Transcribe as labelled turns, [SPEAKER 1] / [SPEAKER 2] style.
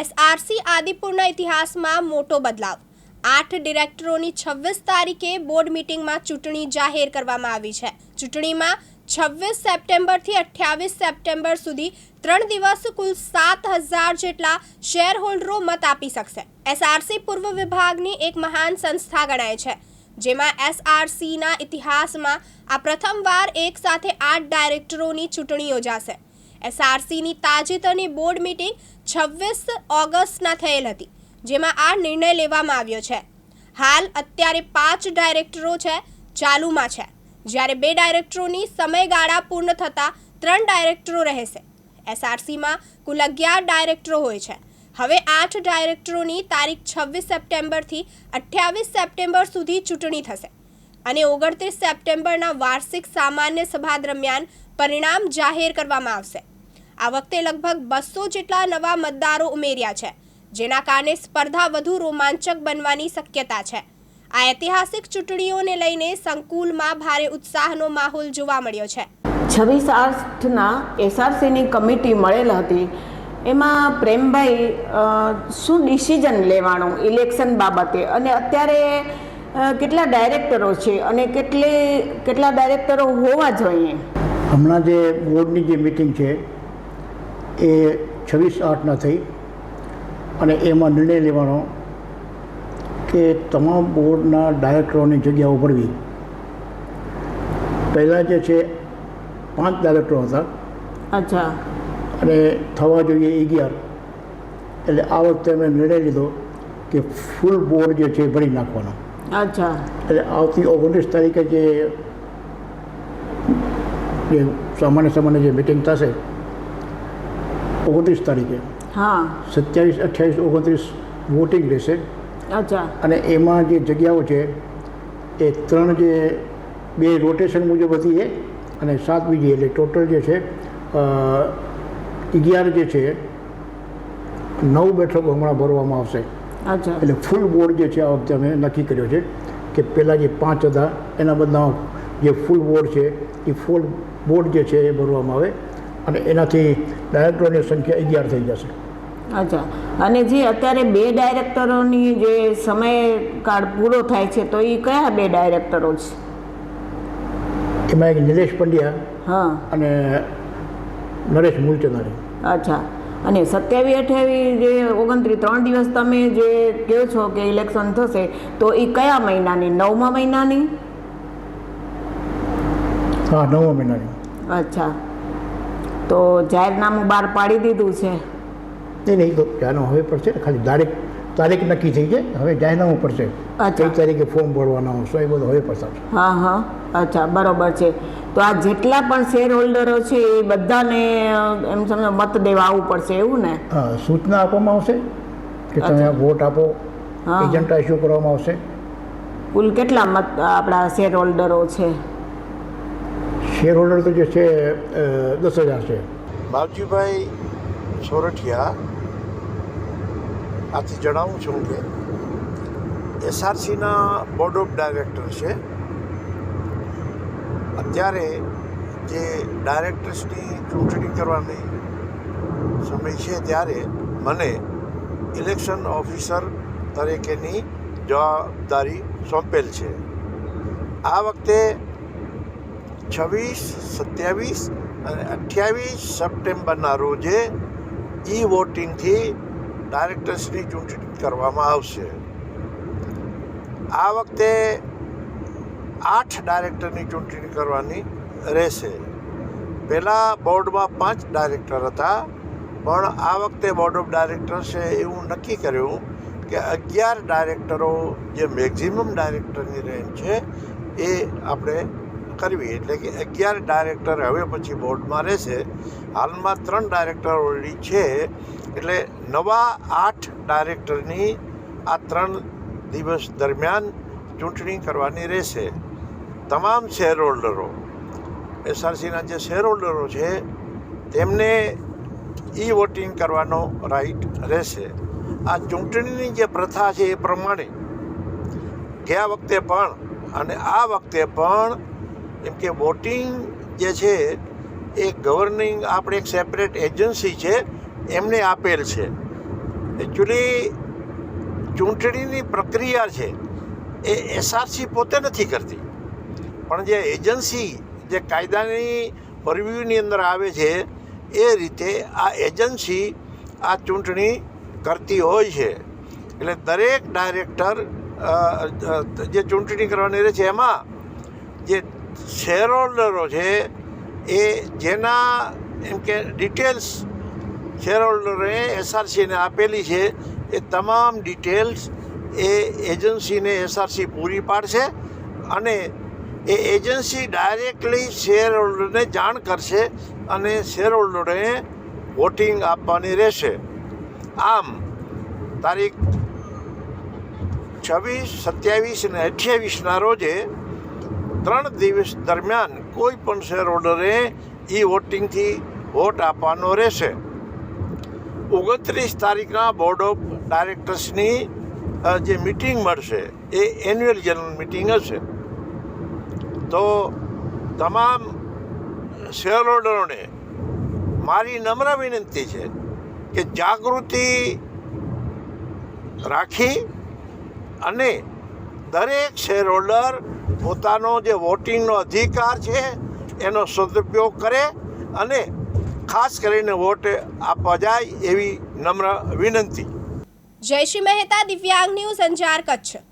[SPEAKER 1] SRC આદિપુરના ઇતિહાસમાં મોટો બદલાવ। 8 ડિરેક્ટરોની 26 તારીખે બોર્ડ મીટિંગમાં ચૂંટણી જાહેર કરવામાં આવી છે। ચૂંટણીમાં 26 સપ્ટેમ્બરથી 28 સપ્ટેમ્બર સુધી 3 દિવસ કુલ 7000 જેટલા શેરહોલ્ડરો મત આપી શકશે। એસઆરસી પૂર્વ વિભાગની એક મહાન સંસ્થા ગણાય છે, જેમાં એસઆરસીના ઇતિહાસમાં આ પ્રથમવાર એક સાથે 8 ડાયરેક્ટરોની ચૂંટણી યોજાશે। એસઆરસીની તાજેતરની બોર્ડ મીટિંગ 26 ઓગસ્ટના થયેલ હતી, જેમાં આ નિર્ણય લેવામાં આવ્યો છે। હાલ અત્યારે 5 ડાયરેક્ટરો ચાલુમાં છે, જ્યારે 2 ડાયરેક્ટરોની સમયગાળા પૂર્ણ થતાં 3 ડાયરેક્ટરો રહેશે। એસઆરસીમાં કુલ 11 ડાયરેક્ટરો હોય છે। હવે 8 ડાયરેક્ટરોની તારીખ 26 સપ્ટેમ્બરથી 28 સપ્ટેમ્બર સુધી ચૂંટણી થશે અને 29 સપ્ટેમ્બરના વાર્ષિક સામાન્ય સભા દરમિયાન પરિણામ જાહેર કરવામાં આવશે। આ વખતે લગભગ 200 જેટલા નવા મતદારો ઉમેર્યા છે, જેના કારણે સ્પર્ધા વધુ રોમાંચક બનવાની શક્યતા છે। આ ઐતિહાસિક ચૂંટણીઓને લઈને સંકુલમાં ભારે ઉત્સાહનો માહોલ જોવા મળ્યો છે।
[SPEAKER 2] 26/8ના એસઆરસીની કમિટી મળેલ હતી, એમાં પ્રેમભાઈ શું ડિસિઝન લેવાનું ઇલેક્શન બાબતે, અને અત્યારે કેટલા ડાયરેક્ટરો છે અને કેટલા ડાયરેક્ટરો હોવા જોઈએ?
[SPEAKER 3] હમણાં જે બોર્ડની જે મિટિંગ છે એ 26/8ના થઈ અને એમાં નિર્ણય લેવાનો કે તમામ બોર્ડના ડાયરેક્ટરોની જગ્યાઓ ભરવી। પહેલાં જે છે 5 ડાયરેક્ટરો હતા,
[SPEAKER 2] અચ્છા,
[SPEAKER 3] અને થવા જોઈએ 11। એટલે આ વખતે અમે નિર્ણય લીધો કે ફૂલ બોર્ડ જે છે ભરી નાખવાનો।
[SPEAKER 2] અચ્છા,
[SPEAKER 3] એટલે આવતી 29 તારીખે જે સામાન્ય જે મિટિંગ થશે 29 તારીખે,
[SPEAKER 2] હા,
[SPEAKER 3] 27, 28, 29 વોટિંગ રહેશે।
[SPEAKER 2] અચ્છા,
[SPEAKER 3] અને એમાં જે જગ્યાઓ છે એ 3 જે 2 રોટેશન મુજબ હતી એ, અને 7 બીજી, એટલે ટોટલ જે છે 11 જે છે 9 બેઠકો હમણાં ભરવામાં આવશે।
[SPEAKER 2] અચ્છા,
[SPEAKER 3] એટલે ફૂલ બોર્ડ જે છે આ વખતે અમે નક્કી કર્યો છે કે પહેલાં જે 5 હતા એના બદલામાં જે ફૂલ બોર્ડ છે એ ફૂલ બોર્ડ જે છે એ ભરવામાં આવે, અને એનાથી ડાયરેક્ટરોની સંખ્યા 11 થઈ જશે।
[SPEAKER 2] અચ્છા, અને જે અત્યારે 2 ડાયરેક્ટરોની જે સમયકાળ પૂરો થાય છે, તો એ કયા 2 ડાયરેક્ટરો છે?
[SPEAKER 3] એમાં એક નિલેશ પંડ્યા
[SPEAKER 2] હા,
[SPEAKER 3] અને નરેશ મૂલચંદાણી।
[SPEAKER 2] અચ્છા, અને 27, 28 જે 29 3 દિવસ તમે જે કહો છો કે ઇલેક્શન થશે, તો એ કયા મહિનાની? 9મા મહિનાની?
[SPEAKER 3] હા, 9મા મહિનાની।
[SPEAKER 2] અચ્છા, તો જાહેરનામું બહાર પાડી દીધું છે?
[SPEAKER 3] નહીં, તો જાહેરનામું હવે પડશે ને, ખાલી તારીખ નક્કી થઈ છે, હવે જાહેરનામું પડશે કઈ તારીખે ફોર્મ ભરવાના આવશે એ બધું હવે પડશે।
[SPEAKER 2] હા હા, અચ્છા, બરાબર છે। તો આ જેટલા પણ શેર હોલ્ડરો છે એ બધાને એમ સમજો મત દેવા આવવું પડશે, એવું ને?
[SPEAKER 3] હા, સૂચના આપવામાં આવશે કે તમે વોટ આપો, એજન્ટા ઇસ્યુ કરવામાં આવશે।
[SPEAKER 2] કુલ કેટલા મત આપણા શેર હોલ્ડરો છે?
[SPEAKER 3] શેર હોલ્ડર તો જે છે 10,000 છે।
[SPEAKER 4] બાવજીભાઈ સોરઠિયા આથી જણાવું છું કે એસઆરસીના બોર્ડ ઓફ ડાયરેક્ટર છે। અત્યારે જે ડાયરેક્ટર્સની ચૂંટણી કરવાની સમય છે, ત્યારે મને ઇલેક્શન ઓફિસર તરીકેની જવાબદારી સોંપેલ છે। આ વખતે 26, 27 અને 28 સપ્ટેમ્બરના રોજે વોટિંગથી ડાયરેક્ટર્સની ચૂંટણી કરવામાં આવશે। આ વખતે 8 ડાયરેક્ટરની ચૂંટણી કરવાની રહેશે। પહેલાં બોર્ડમાં 5 ડાયરેક્ટર હતા, પણ આ વખતે બોર્ડ ઓફ ડાયરેક્ટર્સે એવું નક્કી કર્યું કે 11 ડાયરેક્ટરો જે મેક્ઝિમમ ડાયરેક્ટરની રેન્જ છે એ આપણે કરવી, એટલે કે 11 ડાયરેક્ટર હવે પછી બોર્ડમાં રહેશે। હાલમાં 3 ડાયરેક્ટર ઓલરેડી છે, એટલે નવા 8 ડાયરેક્ટરની આ 3 દિવસ દરમિયાન ચૂંટણી કરવાની રહેશે। તમામ શેર હોલ્ડરો, એસઆરસીના જે શેર હોલ્ડરો છે તેમને વોટિંગ કરવાનો રાઈટ રહેશે। આ ચૂંટણીની જે પ્રથા છે એ પ્રમાણે ગયા વખતે પણ અને આ વખતે પણ એમ કે વોટિંગ જે છે એ ગવર્નિંગ આપણે એક સેપરેટ એજન્સી છે એમને આપેલ છે। એકચ્યુઅલી ચૂંટણીની પ્રક્રિયા છે એ એસઆરસી પોતે નથી કરતી, પણ જે એજન્સી જે કાયદાની પરવ્યુની અંદર આવે છે એ રીતે આ એજન્સી આ ચૂંટણી કરતી હોય છે. એટલે દરેક ડાયરેક્ટર જે ચૂંટણી કરવાની રહે છે એમાં જે શેર હોલ્ડરો છે એ જેના એમ કે ડિટેલ્સ શેર હોલ્ડરોએ એસઆરસીને આપેલી છે એ તમામ ડિટેલ્સ એ એજન્સીને એસઆરસી પૂરી પાડશે અને એ એજન્સી ડાયરેક્ટલી શેર હોલ્ડરને જાણ કરશે અને શેર હોલ્ડરોને વોટિંગ આપવાની રહેશે. આમ તારીખ 26, 27 અને 28ના રોજે 3 દિવસ દરમિયાન કોઈ પણ શેર હોલ્ડરે ઈ વોટિંગથી વોટ આપવાનો રહેશે. 29 તારીખના બોર્ડ ઓફ ડાયરેક્ટર્સની જે મિટિંગ મળશે એ એન્યુઅલ જનરલ મિટિંગ હશે. તો તમામ શેર હોલ્ડરોને મારી નમ્ર વિનંતી છે કે જાગૃતિ રાખી અને દરેક શેર હોલ્ડર પોતાનો જે વોટિંગનો અધિકાર છે એનો સદુપયોગ કરે અને ખાસ કરીને વોટ આપવા જાય એવી નમ્ર વિનંતી.
[SPEAKER 1] જયશ્રી મહેતા, દિવ્યાંગ ન્યૂઝ, અંજાર, કચ્છ.